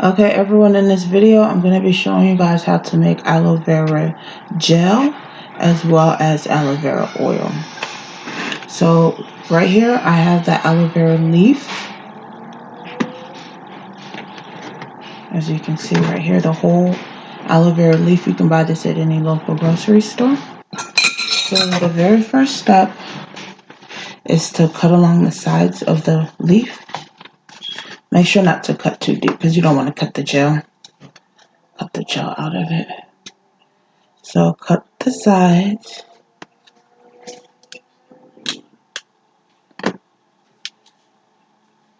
Okay, everyone, in this video, I'm going to be showing you guys how to make aloe vera gel as well as aloe vera oil. So right here, I have the aloe vera leaf. As you can see right here, the whole aloe vera leaf. You can buy this at any local grocery store. So the very first step is to cut along the sides of the leaf. Make sure not to cut too deep because you don't want to cut the gel. Cut the gel out of it. So cut the sides.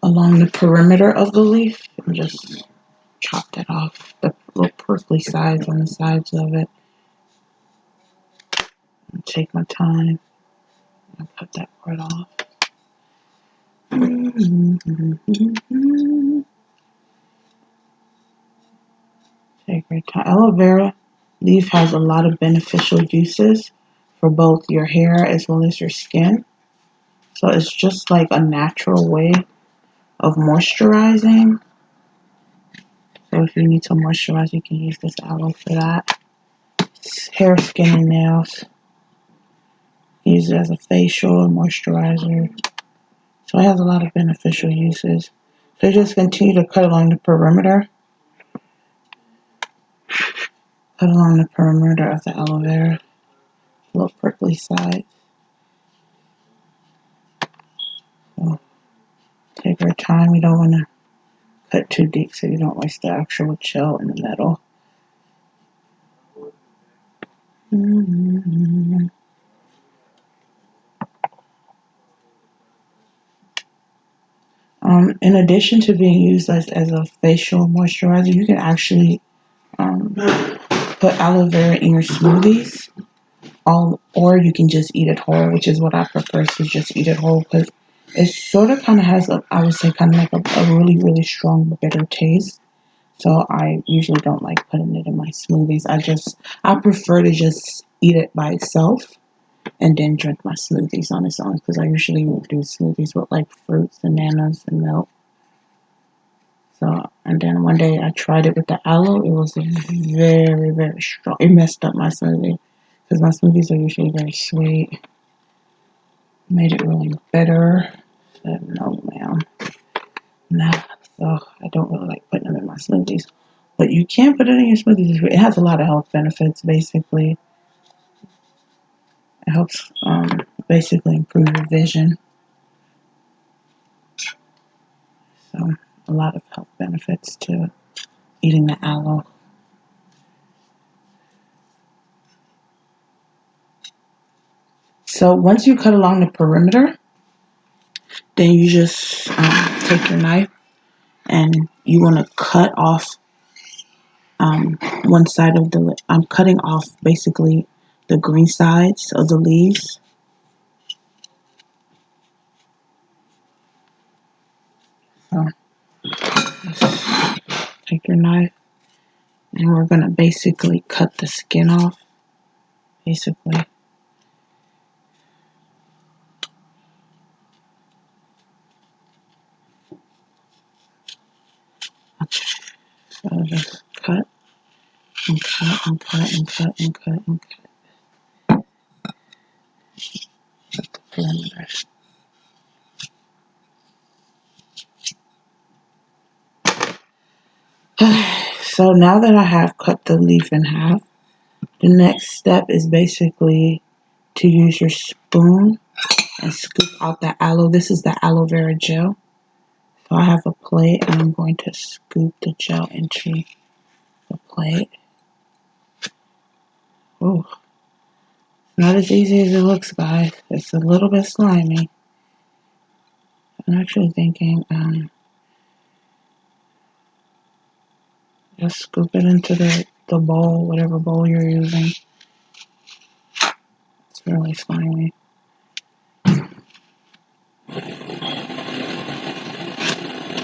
Along the perimeter of the leaf and just chop that off. The little prickly sides on the sides of it. And take my time and cut that part off. Take your time. Aloe vera leaf has a lot of beneficial uses for both your hair as well as your skin. So it's just like a natural way of moisturizing. So if you need to moisturize, you can use this aloe for that. Hair, skin, and nails. Use it as a facial moisturizer. So it has a lot of beneficial uses. So just continue to cut along the perimeter. Cut along the perimeter of the aloe vera. Little prickly side. So take your time. You don't want to cut too deep so you don't waste the actual gel in the middle. In addition to being used as a facial moisturizer, you can actually put aloe vera in your smoothies. Or you can just eat it whole, which is what I prefer, to just eat it whole because it sort of kind of has I would say kind of like a really, really strong bitter taste. So I usually don't like putting it in my smoothies. I prefer to just eat it by itself and then drink my smoothies on its own because I usually do smoothies with like fruits, bananas, and milk. So, and then one day I tried it with the aloe. It was very, very strong. It messed up my smoothie because my smoothies are usually very sweet. Made it really bitter. Said, no, ma'am. Nah. So I don't really like putting them in my smoothies. But you can put it in your smoothies. It has a lot of health benefits, basically. It helps basically improve your vision. So a lot of health benefits to eating the aloe. So once you cut along the perimeter, then you just take your knife and you want to cut off one side of the. I'm cutting off basically the green sides of the leaves. So just take your knife and we're gonna basically cut the skin off. Basically. Okay. So just cut and cut and cut and cut and cut and cut. Cut the perimeter. So now that I have cut the leaf in half, the next step is basically to use your spoon and scoop out the aloe. This is the aloe vera gel. So I have a plate and I'm going to scoop the gel into the plate. Ooh, not as easy as it looks, guys. It's a little bit slimy. I'm actually thinking just scoop it into the bowl, whatever bowl you're using. It's really slimy.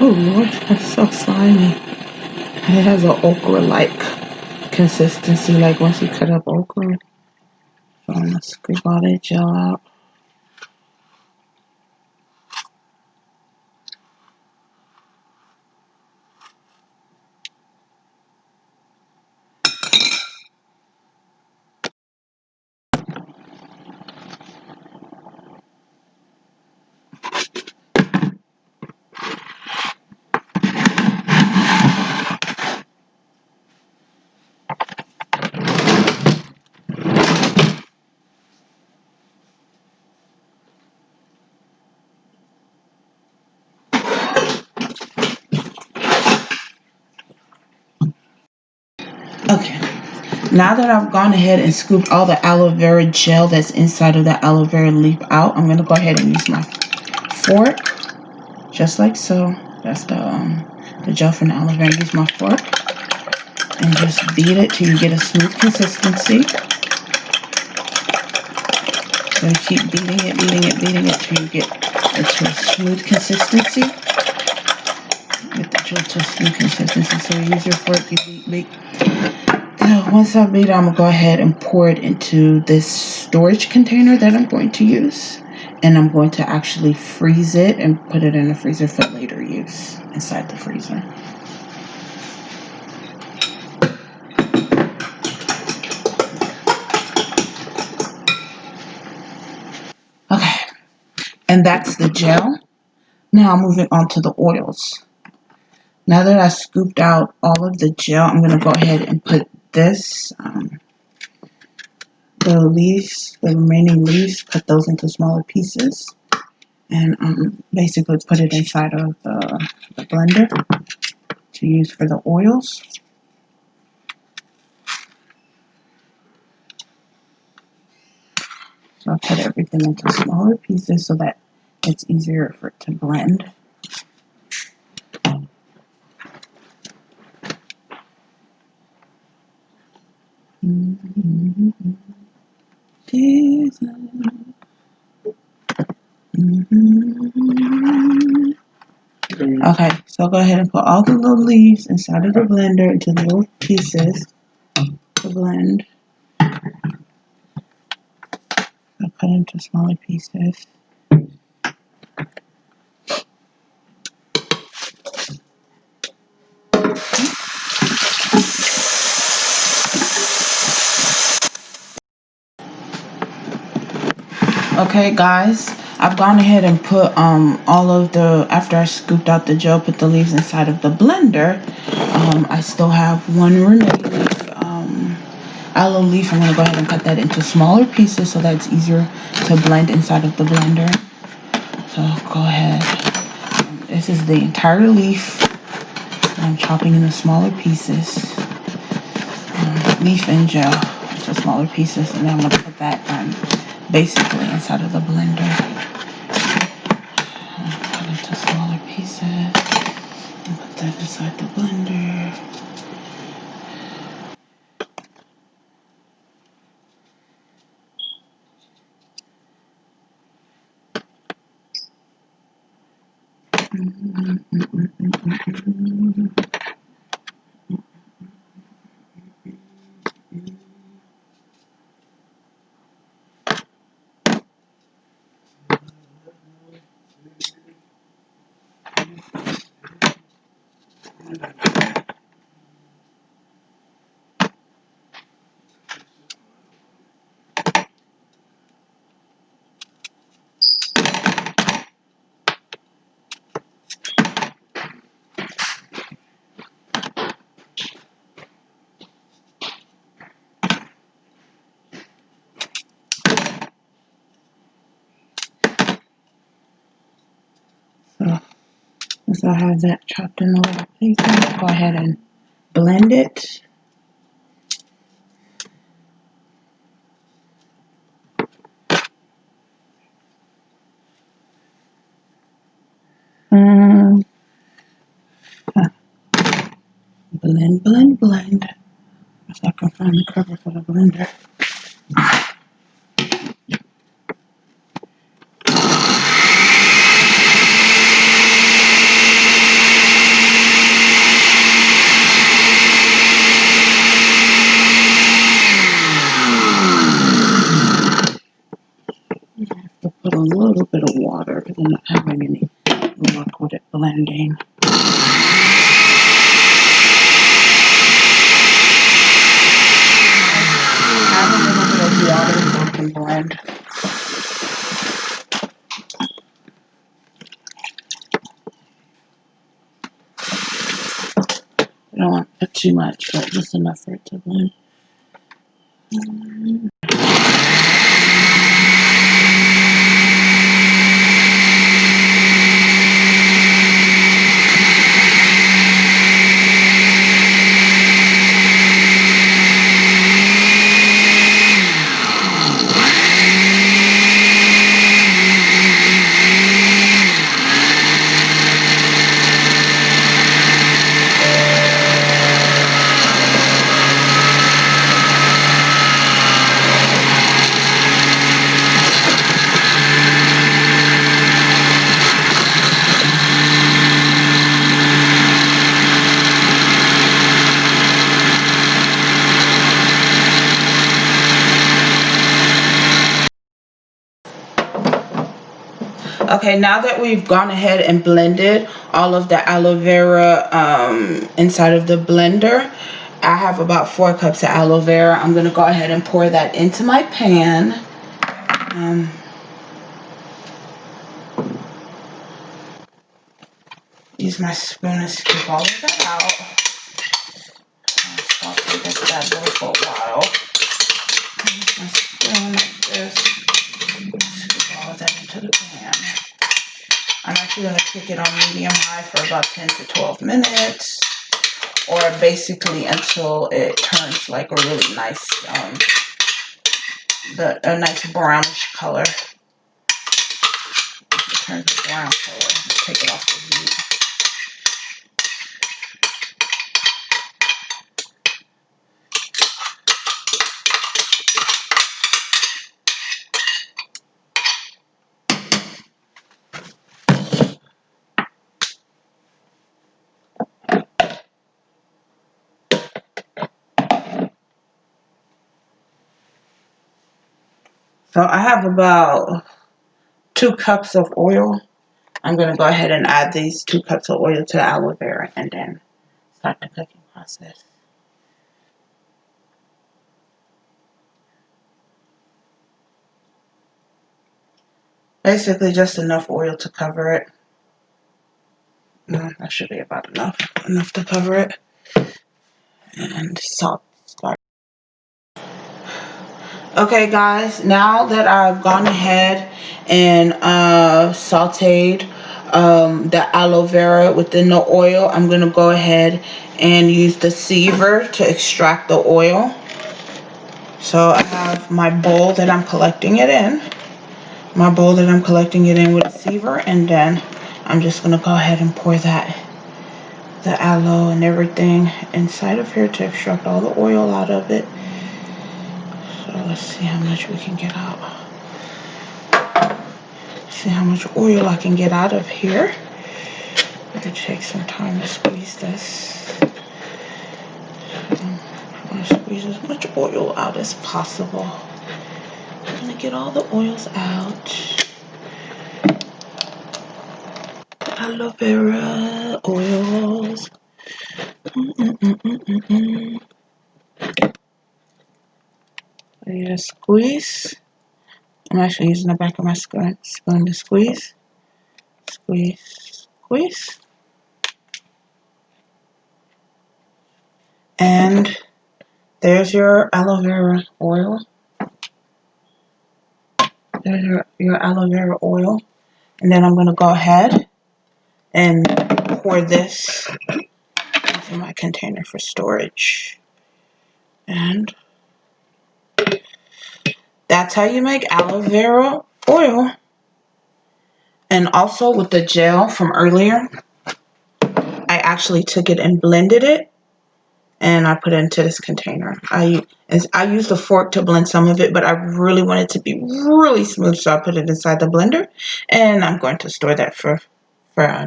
Oh Lord, that's so slimy. And it has an okra-like consistency, like once you cut up okra. So I'm gonna scoop all that gel out. Okay. Now that I've gone ahead and scooped all the aloe vera gel that's inside of the aloe vera leaf out, I'm going to go ahead and use my fork, just like so. That's the gel from the aloe vera. Use my fork and just beat it till you get a smooth consistency. So you keep beating it till you get it to a smooth consistency. Get the gel to a smooth consistency. So you use your fork, you beat. Once I've made it, I'm going to go ahead and pour it into this storage container that I'm going to use. And I'm going to actually freeze it and put it in the freezer for later use inside the freezer. Okay, and that's the gel. Now moving on to the oils. Now that I scooped out all of the gel, I'm going to go ahead and put this, the leaves, the remaining leaves, cut those into smaller pieces. And basically put it inside of the blender to use for the oils. So I'll cut everything into smaller pieces so that it's easier for it to blend. Okay, so go ahead and put all the little leaves inside of the blender into little pieces to blend. I'll cut into smaller pieces. Okay guys, I've gone ahead and put all of the, after I scooped out the gel, put the leaves inside of the blender. I still have one remaining aloe leaf. I'm going to go ahead and cut that into smaller pieces so that it's easier to blend inside of the blender. So go ahead. This is the entire leaf. I'm chopping into smaller pieces. Leaf and gel into smaller pieces, and then I'm going to put that basically inside of the blender. Cut into smaller pieces and put that inside the blender. So I have that chopped in a little pieces. Go ahead and blend it. Blend, blend, blend. If I can find the cover for the blender. To put a little bit of water because I'm not having any luck with it blending. Add a little bit of water so it can blend. I don't want to put too much, but just enough for it to blend. Okay, now that we've gone ahead and blended all of the aloe vera inside of the blender, I have about 4 cups of aloe vera. I'm going to go ahead and pour that into my pan. Use my spoon and scoop all of that out. I'll saute this bad boy for a while. Use my spoon like this. Scoop all of that into the pan. I'm actually going to cook it on medium-high for about 10 to 12 minutes. Or basically until it turns like a really nice, a nice brownish color. It turns a brown color. Take it off the heat. So I have about 2 cups of oil. I'm going to go ahead and add these 2 cups of oil to the aloe vera and then start the cooking process. Basically just enough oil to cover it. That should be about enough to cover it. And salt. Okay guys, now that I've gone ahead and sauteed the aloe vera within the oil, I'm going to go ahead and use the sieve to extract the oil. So I have my bowl that I'm collecting it in. With a sieve, and then I'm just going to go ahead and pour the aloe and everything inside of here to extract all the oil out of it. So let's see how much we can get out. See how much oil I can get out of here. I'm going to take some time to squeeze this. I want to squeeze as much oil out as possible. I'm going to get all the oils out. Aloe vera oils. Yeah, squeeze. I'm actually using the back of my spoon to squeeze. Squeeze, squeeze. And there's your aloe vera oil. There's your aloe vera oil. And then I'm going to go ahead and pour this into my container for storage. And that's how you make aloe vera oil. And also with the gel from earlier, I actually took it and blended it. And I put it into this container. I used a fork to blend some of it, but I really want it to be really smooth, so I put it inside the blender. And I'm going to store that for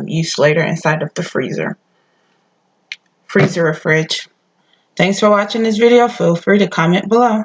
use later inside of the freezer or fridge. Thanks for watching this video. Feel free to comment below.